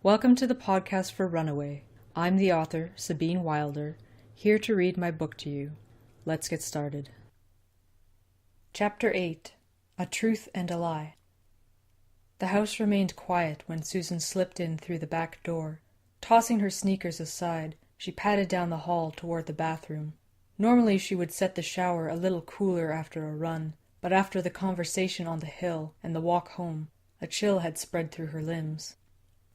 Welcome to the podcast for Runaway. I'm the author, Sabine Wilder, here to read my book to you. Let's get started. Chapter 8. A Truth and a Lie. The house remained quiet when Susan slipped in through the back door. Tossing her sneakers aside, she padded down the hall toward the bathroom. Normally she would set the shower a little cooler after a run, but after the conversation on the hill and the walk home, a chill had spread through her limbs.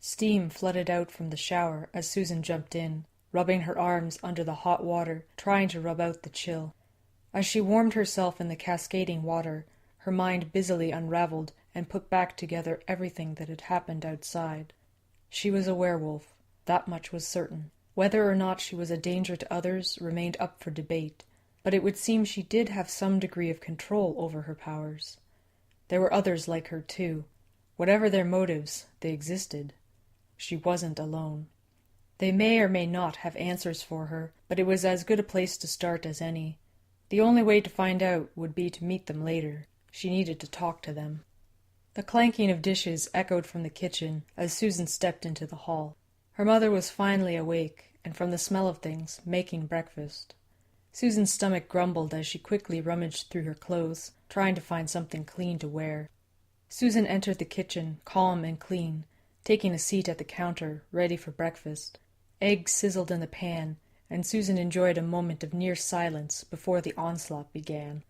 Steam flooded out from the shower as Susan jumped in, rubbing her arms under the hot water, trying to rub out the chill. As she warmed herself in the cascading water, her mind busily unraveled and put back together everything that had happened outside. She was a werewolf, that much was certain. Whether or not she was a danger to others remained up for debate, but it would seem she did have some degree of control over her powers. There were others like her too. Whatever their motives, they existed. She wasn't alone. They may or may not have answers for her, but it was as good a place to start as any. The only way to find out would be to meet them later. She needed to talk to them. The clanking of dishes echoed from the kitchen as Susan stepped into the hall. Her mother was finally awake, and from the smell of things, making breakfast. Susan's stomach grumbled as she quickly rummaged through her clothes, trying to find something clean to wear. Susan entered the kitchen, calm and clean, taking a seat at the counter, ready for breakfast. Eggs sizzled in the pan, and Susan enjoyed a moment of near silence before the onslaught began.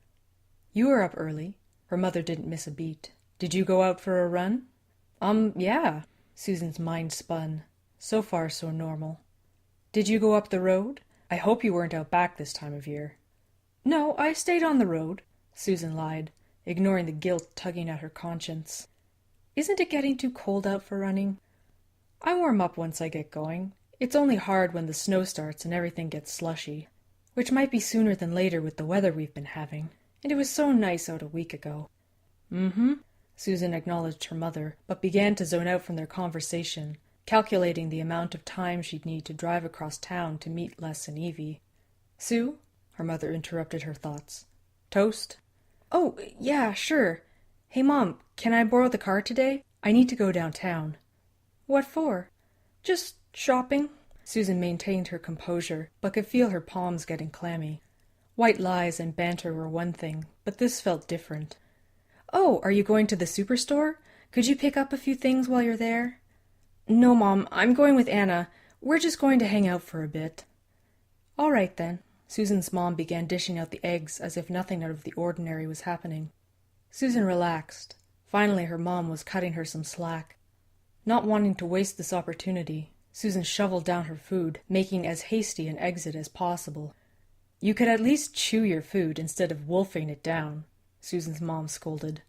"You were up early." Her mother didn't miss a beat. "Did you go out for a run?" Yeah." Susan's mind spun. So far, so normal. "Did you go up the road? I hope you weren't out back this time of year." "No, I stayed on the road," Susan lied, ignoring the guilt tugging at her conscience. "Isn't it getting too cold out for running?" "I warm up once I get going. It's only hard when the snow starts and everything gets slushy, which might be sooner than later with the weather we've been having. And it was so nice out a week ago." "Mm-hmm," Susan acknowledged her mother, but began to zone out from their conversation, calculating the amount of time she'd need to drive across town to meet Les and Evie. "Sue?" Her mother interrupted her thoughts. "Toast?" "Oh, yeah, sure. Hey, Mom, can I borrow the car today? I need to go downtown." "What for?" "Just shopping." Susan maintained her composure, but could feel her palms getting clammy. White lies and banter were one thing, but this felt different. "Oh, are you going to the superstore? Could you pick up a few things while you're there?" "No, Mom, I'm going with Anna. We're just going to hang out for a bit." "All right, then." Susan's mom began dishing out the eggs as if nothing out of the ordinary was happening. Susan relaxed. Finally her mom was cutting her some slack. Not wanting to waste this opportunity, Susan shoveled down her food, making as hasty an exit as possible. "You could at least chew your food instead of wolfing it down," Susan's mom scolded.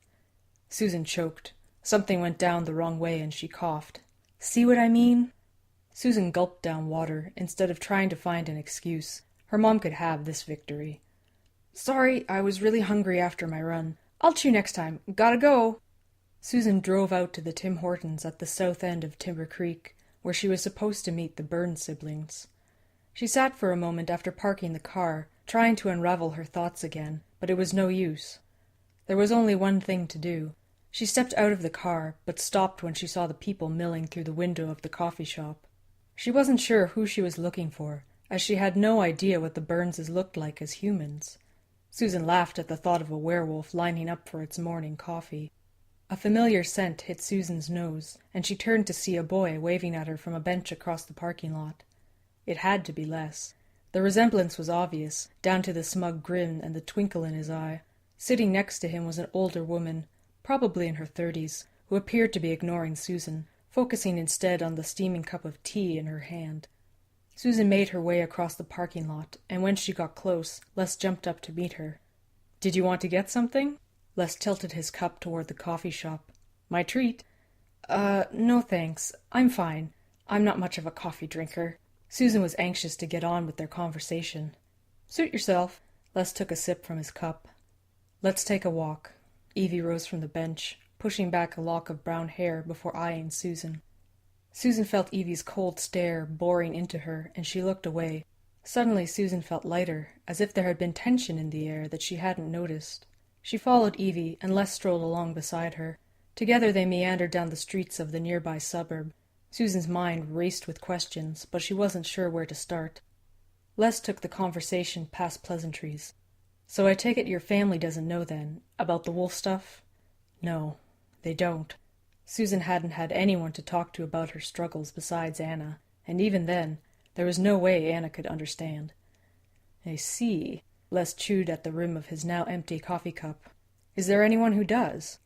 Susan choked. Something went down the wrong way and she coughed. "See what I mean?" Susan gulped down water instead of trying to find an excuse. Her mom could have this victory. "Sorry, I was really hungry after my run. I'll chew next time. Gotta go." Susan drove out to the Tim Hortons at the south end of Timber Creek, where she was supposed to meet the Burns siblings. She sat for a moment after parking the car, trying to unravel her thoughts again, but it was no use. There was only one thing to do. She stepped out of the car, but stopped when she saw the people milling through the window of the coffee shop. She wasn't sure who she was looking for, as she had no idea what the Burnses looked like as humans. Susan laughed at the thought of a werewolf lining up for its morning coffee. A familiar scent hit Susan's nose, and she turned to see a boy waving at her from a bench across the parking lot. It had to be Les. The resemblance was obvious, down to the smug grin and the twinkle in his eye. Sitting next to him was an older woman, probably in her 30s, who appeared to be ignoring Susan, focusing instead on the steaming cup of tea in her hand. Susan made her way across the parking lot, and when she got close, Les jumped up to meet her. "Did you want to get something?" Les tilted his cup toward the coffee shop. "My treat." No thanks. I'm fine. I'm not much of a coffee drinker." Susan was anxious to get on with their conversation. "Suit yourself." Les took a sip from his cup. "Let's take a walk." Evie rose from the bench, pushing back a lock of brown hair before eyeing Susan. Susan felt Evie's cold stare boring into her, and she looked away. Suddenly Susan felt lighter, as if there had been tension in the air that she hadn't noticed. She followed Evie, and Les strolled along beside her. Together they meandered down the streets of the nearby suburb. Susan's mind raced with questions, but she wasn't sure where to start. Les took the conversation past pleasantries. "So I take it your family doesn't know, then, about the Wolfe stuff?" "No, they don't." Susan hadn't had anyone to talk to about her struggles besides Anna, and even then, there was no way Anna could understand. "I see." Les chewed at the rim of his now empty coffee cup. "Is there anyone who does?"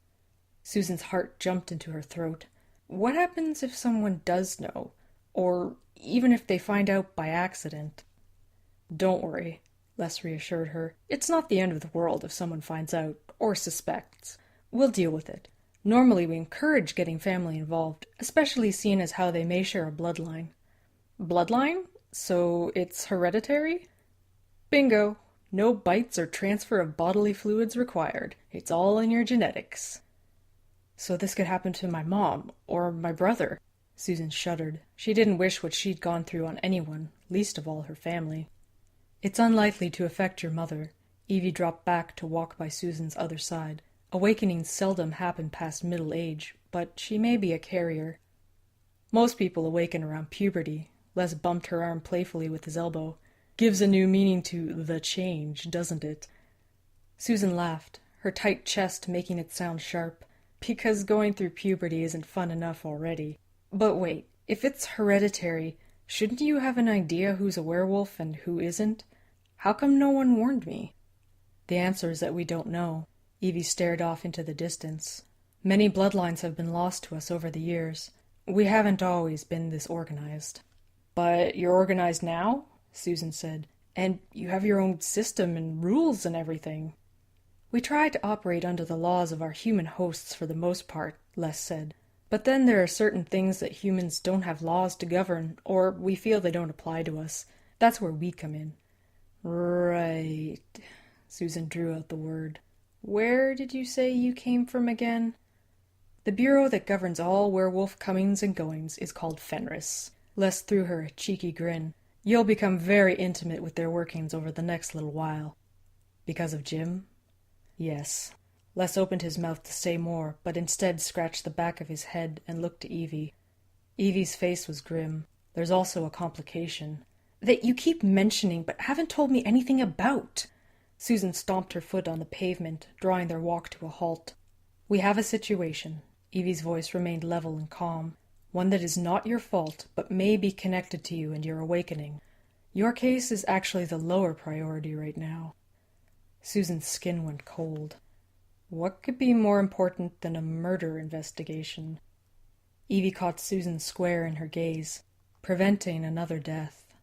Susan's heart jumped into her throat. What happens if someone does know? Or even if they find out by accident? "Don't worry," Les reassured her. "It's not the end of the world if someone finds out, or suspects. We'll deal with it. Normally we encourage getting family involved, especially seeing as how they may share a bloodline." "Bloodline? So it's hereditary?" "Bingo. No bites or transfer of bodily fluids required. It's all in your genetics." "So this could happen to my mom, or my brother." Susan shuddered. She didn't wish what she'd gone through on anyone, least of all her family. "It's unlikely to affect your mother." Evie dropped back to walk by Susan's other side. Awakenings seldom happen past middle age, but she may be a carrier. "Most people awaken around puberty." Les bumped her arm playfully with his elbow. "Gives a new meaning to the change, doesn't it?" Susan laughed, her tight chest making it sound sharp, because going through puberty isn't fun enough already. "But wait, if it's hereditary, shouldn't you have an idea who's a werewolf and who isn't? How come no one warned me?" "The answer is that we don't know." Evie stared off into the distance. "Many bloodlines have been lost to us over the years. We haven't always been this organized." "But you're organized now?" Susan said. "And you have your own system and rules and everything." "We try to operate under the laws of our human hosts for the most part," Les said. "But then there are certain things that humans don't have laws to govern, or we feel they don't apply to us. That's where we come in." "Right." Susan drew out the word. "Where did you say you came from again?" "The bureau that governs all werewolf comings and goings is called Fenris." Les threw her a cheeky grin. "You'll become very intimate with their workings over the next little while." "Because of Jim?" "Yes." Les opened his mouth to say more, but instead scratched the back of his head and looked to Evie. Evie's face was grim. "There's also a complication." "That you keep mentioning but haven't told me anything about." Susan stomped her foot on the pavement, drawing their walk to a halt. "We have a situation." Evie's voice remained level and calm. "One that is not your fault, but may be connected to you and your awakening. Your case is actually the lower priority right now." Susan's skin went cold. What could be more important than a murder investigation? Evie caught Susan square in her gaze. Preventing another death.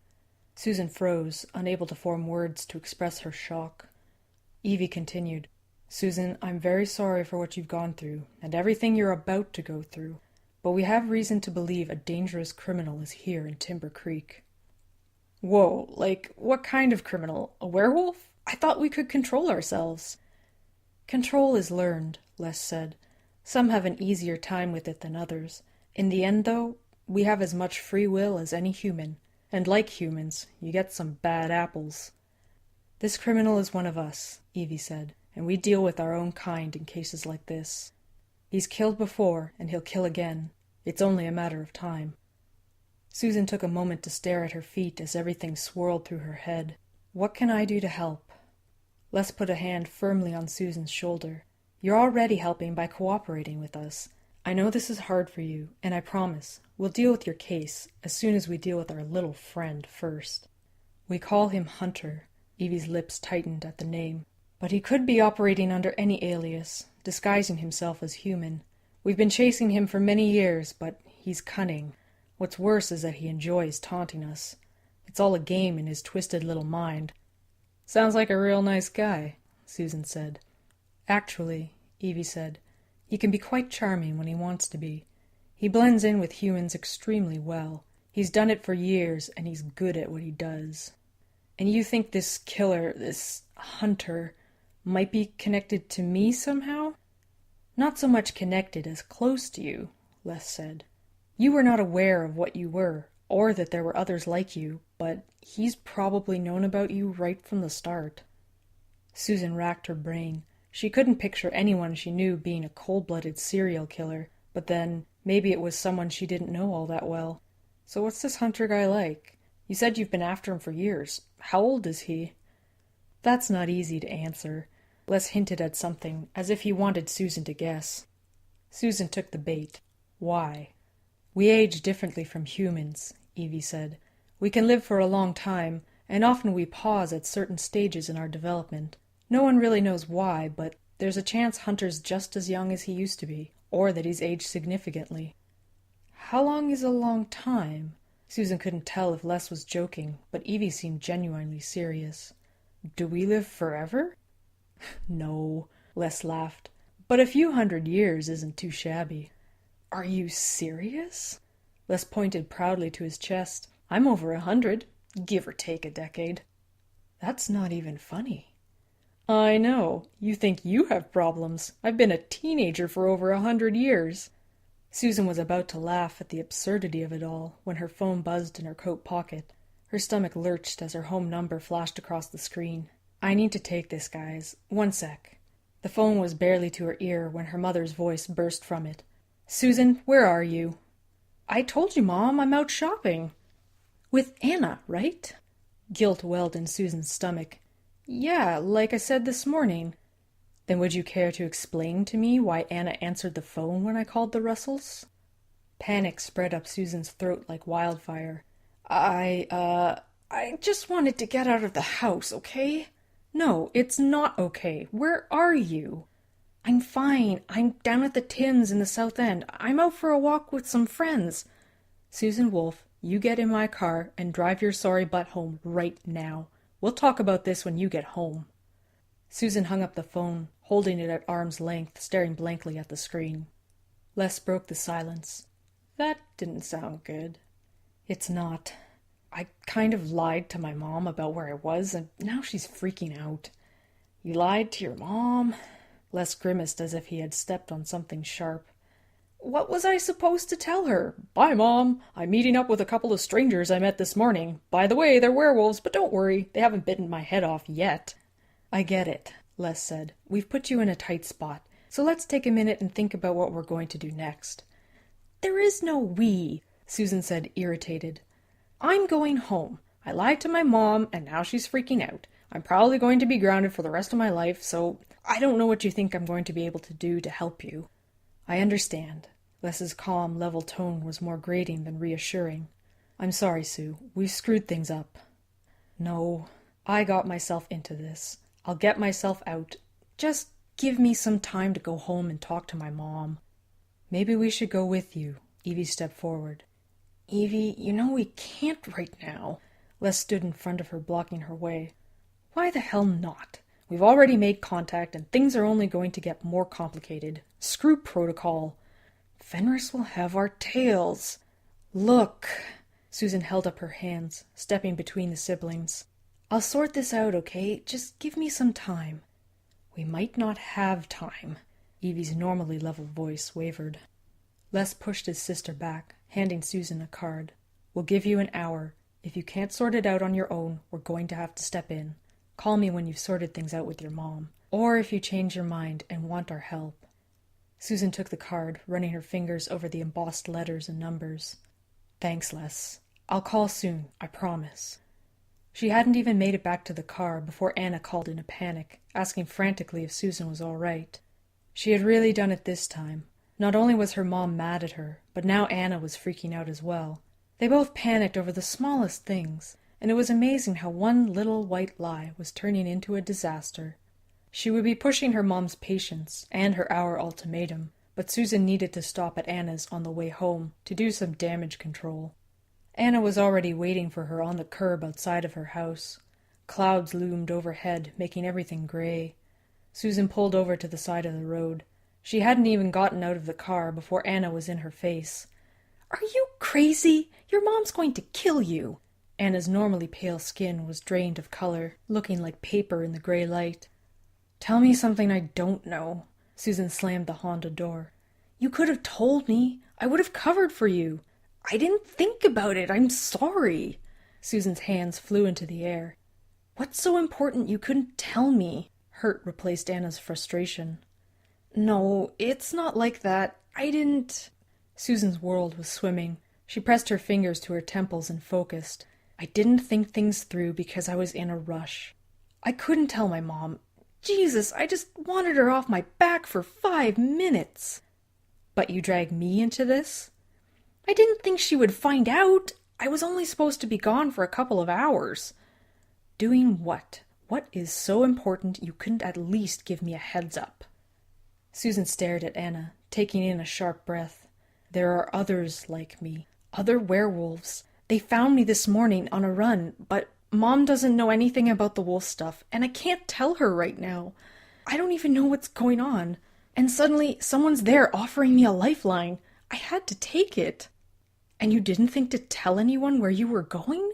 Susan froze, unable to form words to express her shock. Evie continued, "Susan, I'm very sorry for what you've gone through, and everything you're about to go through, but we have reason to believe a dangerous criminal is here in Timber Creek." "Whoa, like, what kind of criminal? A werewolf? I thought we could control ourselves." "Control is learned," Les said. "Some have an easier time with it than others. In the end, though, we have as much free will as any human, and like humans, you get some bad apples." "This criminal is one of us," Evie said, "and we deal with our own kind in cases like this. He's killed before, and he'll kill again. It's only a matter of time." Susan took a moment to stare at her feet as everything swirled through her head. "What can I do to help?" Les put a hand firmly on Susan's shoulder. "You're already helping by cooperating with us. I know this is hard for you, and I promise we'll deal with your case as soon as we deal with our little friend first." "We call him Hunter." Evie's lips tightened at the name. "But he could be operating under any alias, disguising himself as human. We've been chasing him for many years, but he's cunning. What's worse is that he enjoys taunting us. It's all a game in his twisted little mind." "Sounds like a real nice guy," Susan said. "Actually," Evie said, "he can be quite charming when he wants to be. He blends in with humans extremely well. He's done it for years, and he's good at what he does." "And you think this killer, this Hunter, might be connected to me somehow?" "Not so much connected as close to you," Les said. "You were not aware of what you were, or that there were others like you, but he's probably known about you right from the start." Susan racked her brain. She couldn't picture anyone she knew being a cold-blooded serial killer, but then Maybe it was someone she didn't know all that well. So what's this hunter guy like? You said you've been after him for years. How old is he? That's not easy to answer. Les hinted at something, as if he wanted Susan to guess. Susan took the bait. Why? We age differently from humans, Evie said. We can live for a long time, and often we pause at certain stages in our development. No one really knows why, but there's a chance Hunter's just as young as he used to be, or that he's aged significantly. How long is a long time? Susan couldn't tell if Les was joking, but Evie seemed genuinely serious. Do we live forever? No, Les laughed. But a few 100 years isn't too shabby. Are you serious? Les pointed proudly to his chest. I'm over 100, give or take a decade. That's not even funny. I know. You think you have problems. I've been a teenager for over 100 years. Susan was about to laugh at the absurdity of it all when her phone buzzed in her coat pocket. Her stomach lurched as her home number flashed across the screen. I need to take this, guys. 1 sec. The phone was barely to her ear when her mother's voice burst from it. Susan, where are you? I told you, Mom, I'm out shopping. With Anna, right? Guilt welled in Susan's stomach. Yeah, like I said this morning. Then would you care to explain to me why Anna answered the phone when I called the Russells? Panic spread up Susan's throat like wildfire. I just wanted to get out of the house, okay? No, it's not okay. Where are you? I'm fine. I'm down at the Tim's in the South End. I'm out for a walk with some friends. Susan Wolfe, you get in my car and drive your sorry butt home right now. We'll talk about this when you get home. Susan hung up the phone, holding it at arm's length, staring blankly at the screen. Les broke the silence. That didn't sound good. It's not. I kind of lied to my mom about where I was, and now she's freaking out. You lied to your mom? Les grimaced as if he had stepped on something sharp. What was I supposed to tell her? Bye, Mom. I'm meeting up with a couple of strangers I met this morning. By the way, they're werewolves, but don't worry, they haven't bitten my head off yet. I get it, Les said. We've put you in a tight spot, so let's take a minute and think about what we're going to do next. There is no we, Susan said, irritated. I'm going home. I lied to my mom, and now she's freaking out. I'm probably going to be grounded for the rest of my life, so I don't know what you think I'm going to be able to do to help you. I understand. Les's calm, level tone was more grating than reassuring. I'm sorry, Sue. We've screwed things up. No, I got myself into this. I'll get myself out. Just give me some time to go home and talk to my mom. Maybe we should go with you. Evie stepped forward. Evie, you know we can't right now. Les stood in front of her, blocking her way. Why the hell not? We've already made contact, and things are only going to get more complicated. Screw protocol. Fenris will have our tails. Look. Susan held up her hands, stepping between the siblings. I'll sort this out, okay? Just give me some time. We might not have time. Evie's normally level voice wavered. Les pushed his sister back, handing Susan a card. We'll give you an hour. If you can't sort it out on your own, we're going to have to step in. Call me when you've sorted things out with your mom, or if you change your mind and want our help. Susan took the card, running her fingers over the embossed letters and numbers. Thanks, Les. I'll call soon, I promise. She hadn't even made it back to the car before Anna called in a panic, asking frantically if Susan was all right. She had really done it this time. Not only was her mom mad at her, but now Anna was freaking out as well. They both panicked over the smallest things, and it was amazing how one little white lie was turning into a disaster. She would be pushing her mom's patience and her hour ultimatum, but Susan needed to stop at Anna's on the way home to do some damage control. Anna was already waiting for her on the curb outside of her house. Clouds loomed overhead, making everything gray. Susan pulled over to the side of the road. She hadn't even gotten out of the car before Anna was in her face. Are you crazy? Your mom's going to kill you. Anna's normally pale skin was drained of color, looking like paper in the gray light. Tell me something I don't know. Susan slammed the Honda door. You could have told me. I would have covered for you. I didn't think about it. I'm sorry. Susan's hands flew into the air. What's so important you couldn't tell me? Hurt replaced Anna's frustration. No, it's not like that. I didn't... Susan's world was swimming. She pressed her fingers to her temples and focused. I didn't think things through because I was in a rush. I couldn't tell my mom. Jesus, I just wanted her off my back for 5 minutes. But you dragged me into this? I didn't think she would find out. I was only supposed to be gone for a couple of hours. Doing what? What is so important you couldn't at least give me a heads up? Susan stared at Anna, taking in a sharp breath. There are others like me. Other werewolves. They found me this morning on a run, but Mom doesn't know anything about the wolf stuff, and I can't tell her right now. I don't even know what's going on. And suddenly, someone's there offering me a lifeline. I had to take it. And you didn't think to tell anyone where you were going?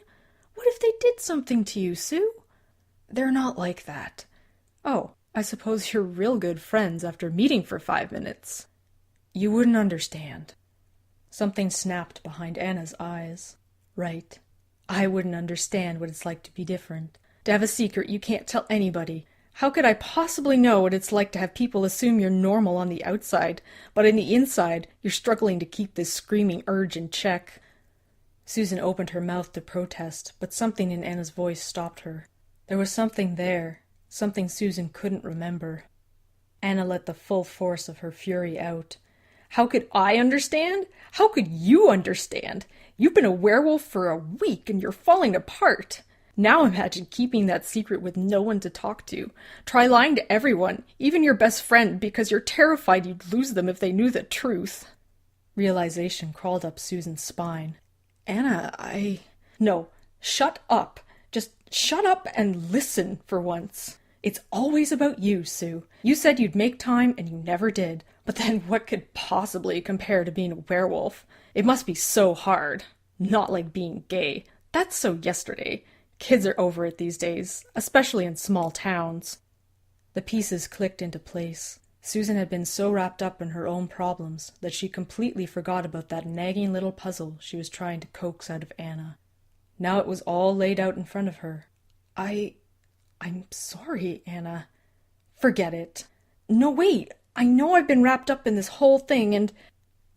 What if they did something to you, Sue? They're not like that. Oh, I suppose you're real good friends after meeting for 5 minutes. You wouldn't understand. Something snapped behind Anna's eyes. Right. I wouldn't understand what it's like to be different. To have a secret you can't tell anybody. How could I possibly know what it's like to have people assume you're normal on the outside, but on the inside you're struggling to keep this screaming urge in check? Susan opened her mouth to protest, but something in Anna's voice stopped her. There was something there, something Susan couldn't remember. Anna let the full force of her fury out. How could I understand? How could you understand? You've been a werewolf for a week and you're falling apart. Now imagine keeping that secret with no one to talk to. Try lying to everyone, even your best friend, because you're terrified you'd lose them if they knew the truth. Realization crawled up Susan's spine. Anna, No, shut up. Just shut up and listen for once. It's always about you, Sue. You said you'd make time and you never did. But then what could possibly compare to being a werewolf? It must be so hard. Not like being gay. That's so yesterday. Kids are over it these days, especially in small towns. The pieces clicked into place. Susan had been so wrapped up in her own problems that she completely forgot about that nagging little puzzle she was trying to coax out of Anna. Now it was all laid out in front of her. I'm sorry, Anna. Forget it. No, wait. I know I've been wrapped up in this whole thing and...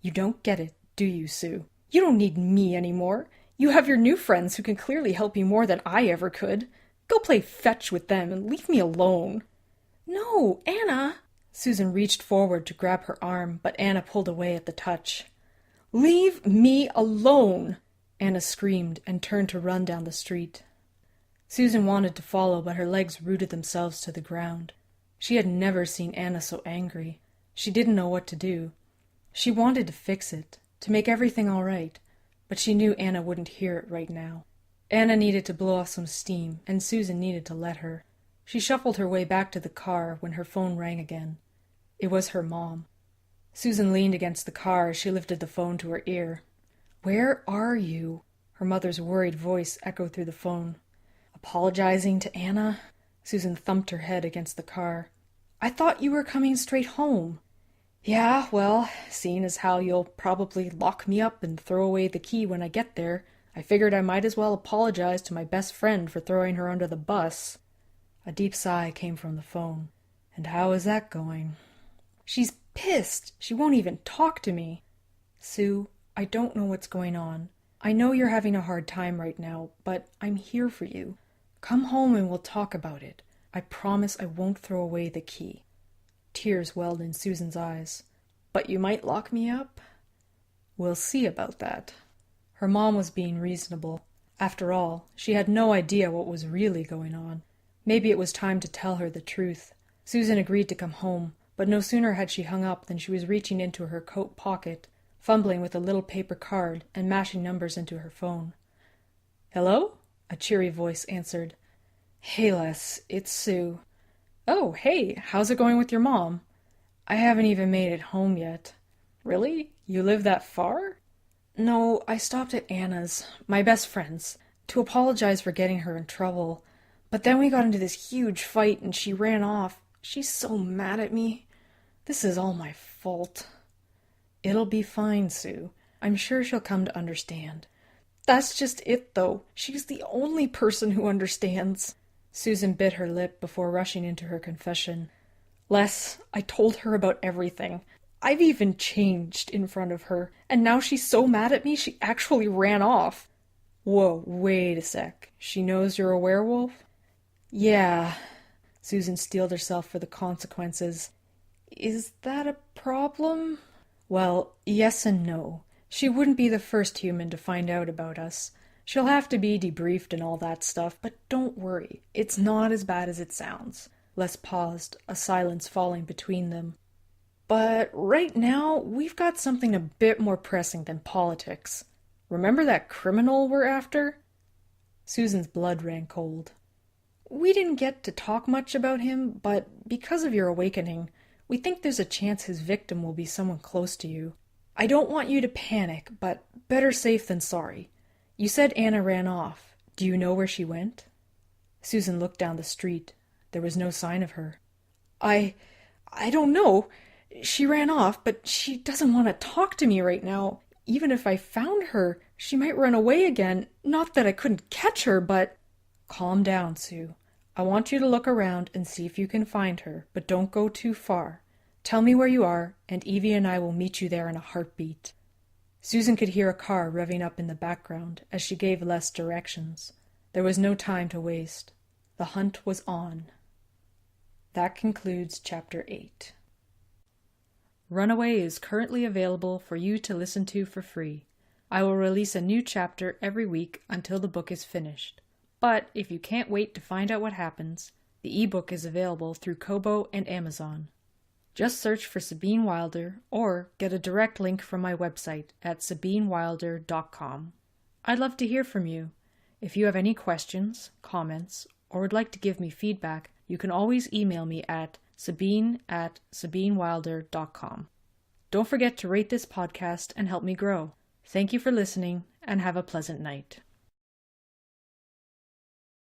You don't get it, do you, Sue? You don't need me anymore. You have your new friends who can clearly help you more than I ever could. Go play fetch with them and leave me alone. No, Anna. Susan reached forward to grab her arm, but Anna pulled away at the touch. Leave me alone, Anna screamed and turned to run down the street. Susan wanted to follow, but her legs rooted themselves to the ground. She had never seen Anna so angry. She didn't know what to do. She wanted to fix it, to make everything all right, but she knew Anna wouldn't hear it right now. Anna needed to blow off some steam, and Susan needed to let her. She shuffled her way back to the car when her phone rang again. It was her mom. Susan leaned against the car as she lifted the phone to her ear. Where are you? Her mother's worried voice echoed through the phone. Apologizing to Anna? Susan thumped her head against the car. I thought you were coming straight home. Yeah, well, seeing as how you'll probably lock me up and throw away the key when I get there, I figured I might as well apologize to my best friend for throwing her under the bus. A deep sigh came from the phone. And how is that going? She's pissed. She won't even talk to me. Sue, I don't know what's going on. I know you're having a hard time right now, but I'm here for you. Come home and we'll talk about it. I promise I won't throw away the key. Tears welled in Susan's eyes. But you might lock me up? We'll see about that. Her mom was being reasonable. After all, she had no idea what was really going on. Maybe it was time to tell her the truth. Susan agreed to come home, but no sooner had she hung up than she was reaching into her coat pocket, fumbling with a little paper card and mashing numbers into her phone. Hello? A cheery voice answered. Hey, Les, it's Sue. Oh, hey, how's it going with your mom? I haven't even made it home yet. Really? You live that far? No, I stopped at Anna's, my best friend's, to apologize for getting her in trouble. But then we got into this huge fight and she ran off. She's so mad at me. This is all my fault. It'll be fine, Sue. I'm sure she'll come to understand. That's just it, though. She's the only person who understands. Susan bit her lip before rushing into her confession. Les, I told her about everything. I've even changed in front of her, and now she's so mad at me she actually ran off. Whoa, wait a sec. She knows you're a werewolf? Yeah. Susan steeled herself for the consequences. Is that a problem? Well, yes and no. She wouldn't be the first human to find out about us. She'll have to be debriefed and all that stuff, but don't worry. It's not as bad as it sounds. Les paused, a silence falling between them. But right now, we've got something a bit more pressing than politics. Remember that criminal we're after? Susan's blood ran cold. We didn't get to talk much about him, but because of your awakening, we think there's a chance his victim will be someone close to you. I don't want you to panic, but better safe than sorry. You said Anna ran off. Do you know where she went? Susan looked down the street. There was no sign of her. I don't know. She ran off, but she doesn't want to talk to me right now. Even if I found her, she might run away again. Not that I couldn't catch her, but... Calm down, Sue. I want you to look around and see if you can find her, but don't go too far. Tell me where you are, and Evie and I will meet you there in a heartbeat. Susan could hear a car revving up in the background as she gave Les directions. There was no time to waste. The hunt was on. That concludes Chapter 8. Runaway is currently available for you to listen to for free. I will release a new chapter every week until the book is finished. But if you can't wait to find out what happens, the ebook is available through Kobo and Amazon. Just search for Sabine Wilder or get a direct link from my website at sabinewilder.com. I'd love to hear from you. If you have any questions, comments, or would like to give me feedback, you can always email me at sabine@sabinewilder.com. Don't forget to rate this podcast and help me grow. Thank you for listening, and have a pleasant night.